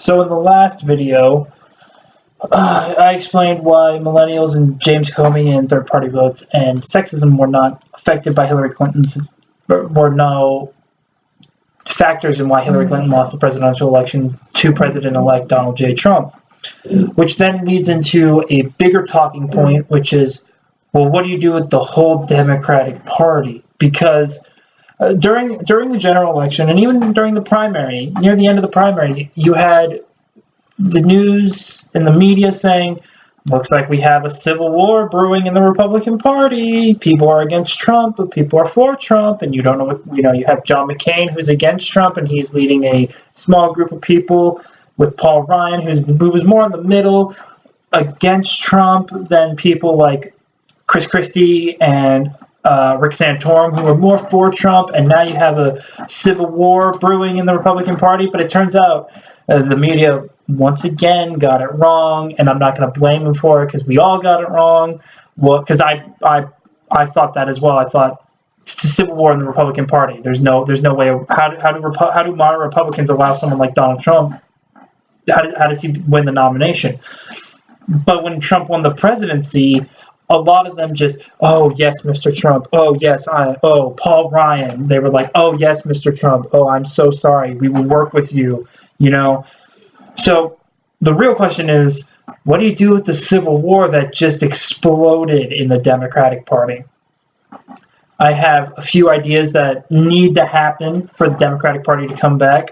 So in the last video, I explained why millennials and James Comey and third-party votes and sexism were not affected by Hillary Clinton's, were no factors in why Hillary Clinton lost the presidential election to President-elect Donald J. Trump, which then leads into a bigger talking point, which is, well, what do you do with the whole Democratic Party? Because during the general election and even during the primary, near the end of the primary, you had the news and the media saying, looks like we have a civil war brewing in the Republican Party. People are against Trump, but people are for Trump. And you don't know what, you have John McCain, who's against Trump, and he's leading a small group of people with Paul Ryan, who was more in the middle against Trump than people like Chris Christie and Rick Santorum, who were more for Trump. And now you have a civil war brewing in the Republican Party. But it turns out the media once again got it wrong, and I'm not going to blame them for it because we all got it wrong. Well, because I thought that as well. I thought it's a civil war in the Republican Party. There's no way. How do modern Republicans allow someone like Donald Trump? How does he win the nomination? But when Trump won the presidency, a lot of them just, oh yes, Mr. Trump. Oh yes, Paul Ryan. They were like, oh yes, Mr. Trump. Oh, I'm so sorry. We will work with you. So the real question is, what do you do with the civil war that just exploded in the Democratic Party? I have a few ideas that need to happen for the Democratic Party to come back.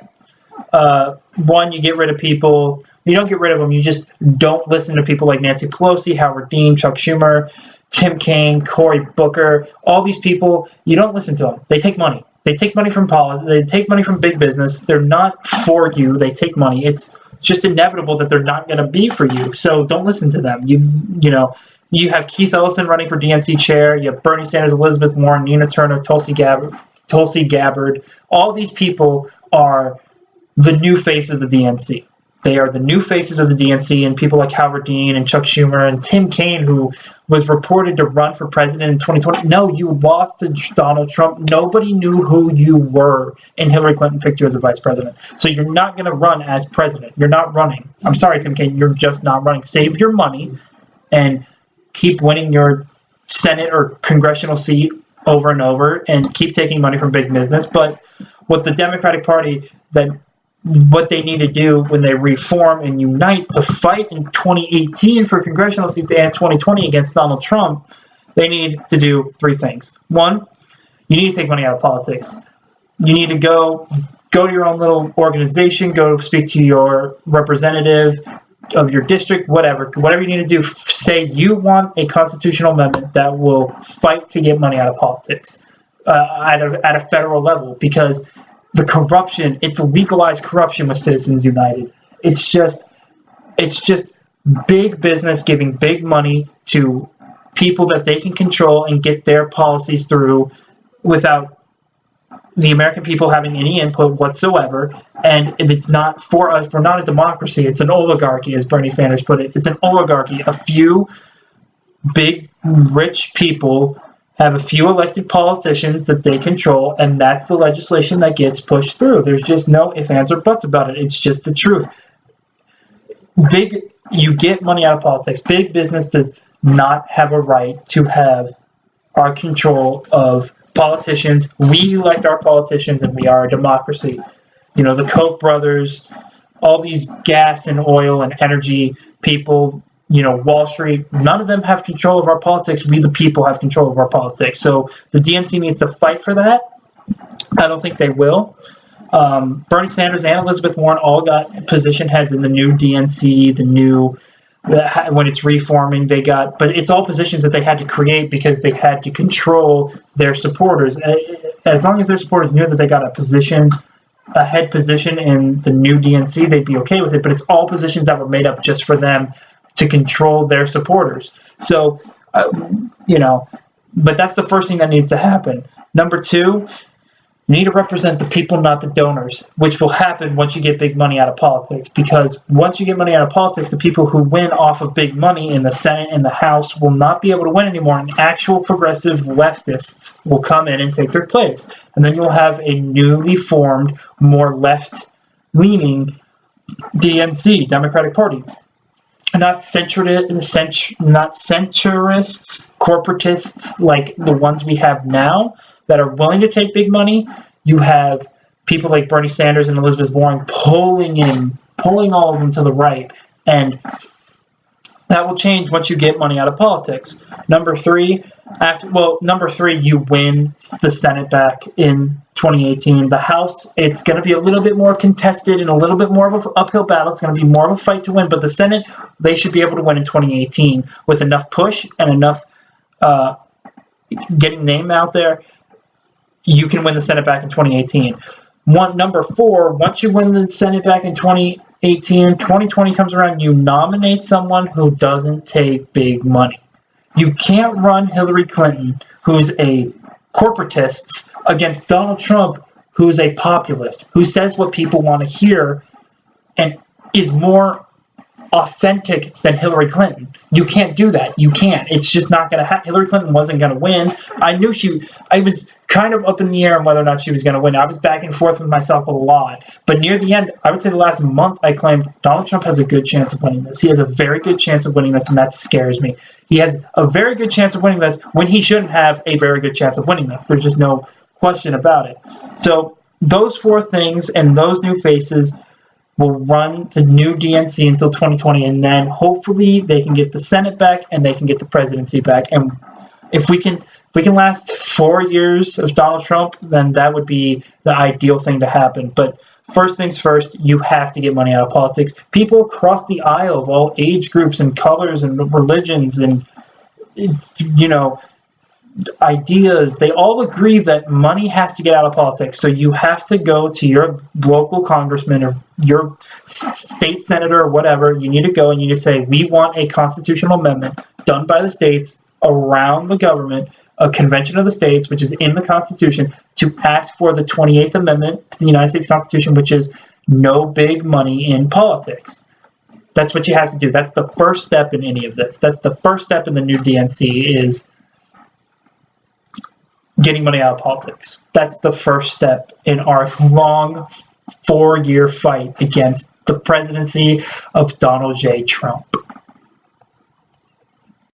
One, you get rid of people. You don't get rid of them. You just don't listen to people like Nancy Pelosi, Howard Dean, Chuck Schumer, Tim Kaine, Cory Booker. All these people, you don't listen to them. They take money. They take money from politics. They take money from big business. They're not for you. They take money. It's just inevitable that they're not going to be for you. So don't listen to them. You have Keith Ellison running for DNC chair. You have Bernie Sanders, Elizabeth Warren, Nina Turner, Tulsi Gabbard. All these people are the new face of the DNC. They are the new faces of the DNC, and people like Howard Dean and Chuck Schumer and Tim Kaine, who was reported to run for president in 2020. No, you lost to Donald Trump. Nobody knew who you were, and Hillary Clinton picked you as a vice president. So you're not going to run as president. You're not running. I'm sorry, Tim Kaine, you're just not running. Save your money and keep winning your Senate or congressional seat over and over and keep taking money from big business. But what the Democratic Party, what they need to do when they reform and unite to fight in 2018 for congressional seats and 2020 against Donald Trump, they need to do three things. One, you need to take money out of politics. You need to go to your own little organization, go speak to your representative of your district, whatever you need to do. Say you want a constitutional amendment that will fight to get money out of politics at a federal level, because the corruption, it's legalized corruption with Citizens United. It's just big business giving big money to people that they can control and get their policies through without the American people having any input whatsoever. And it's not for us. We're not a democracy. It's an oligarchy, as Bernie Sanders put it. It's an oligarchy. A few big, rich people have a few elected politicians that they control, and that's the legislation that gets pushed through. There's just no ifs, ands, or buts about it. It's just the truth. You get money out of politics. Big business does not have a right to have our control of politicians. We elect our politicians, and we are a democracy. The Koch brothers, all these gas and oil and energy people, Wall Street, none of them have control of our politics. We, the people, have control of our politics. So the DNC needs to fight for that. I don't think they will. Bernie Sanders and Elizabeth Warren all got position heads in the new DNC, when it's reforming, but it's all positions that they had to create because they had to control their supporters. As long as their supporters knew that they got a head position in the new DNC, they'd be okay with it. But it's all positions that were made up just for them to control their supporters. So, but that's the first thing that needs to happen. Number two, you need to represent the people, not the donors, which will happen once you get big money out of politics. Because once you get money out of politics, the people who win off of big money in the Senate and the House will not be able to win anymore, and actual progressive leftists will come in and take their place. And then you'll have a newly formed, more left-leaning DNC, Democratic Party. Not centrists, corporatists like the ones we have now that are willing to take big money. You have people like Bernie Sanders and Elizabeth Warren pulling all of them to the right, and that will change once you get money out of politics. Number three, you win the Senate back in 2018. The House, it's going to be a little bit more contested and a little bit more of an uphill battle. It's going to be more of a fight to win, but the Senate, they should be able to win in 2018 with enough push and enough getting name out there. You can win the Senate back in 2018. Number four, once you win the Senate back in 2018, 2020 comes around, you nominate someone who doesn't take big money. You can't run Hillary Clinton, who's a corporatist, against Donald Trump, who's a populist, who says what people want to hear and is more authentic than Hillary Clinton. You can't do that. You can't. It's just not going to happen. Hillary Clinton wasn't going to win. I was kind of up in the air on whether or not she was going to win. I was back and forth with myself a lot. But near the end, I would say the last month, I claimed Donald Trump has a good chance of winning this. He has a very good chance of winning this, and that scares me. He has a very good chance of winning this when he shouldn't have a very good chance of winning this. There's just no question about it. So those four things and those new faces will run the new DNC until 2020, and then hopefully they can get the Senate back and they can get the presidency back. And if we can last 4 years of Donald Trump, then that would be the ideal thing to happen. But first things first, you have to get money out of politics. People across the aisle of all age groups and colors and religions and, ideas, they all agree that money has to get out of politics. So you have to go to your local congressman or your state senator or whatever. You need to go and you need to say, we want a constitutional amendment done by the states around the government, a convention of the states, which is in the Constitution, to ask for the 28th Amendment to the United States Constitution, which is no big money in politics. That's what you have to do. That's the first step in any of this. That's the first step in the new DNC is getting money out of politics. That's the first step in our long 4-year fight against the presidency of Donald J. Trump.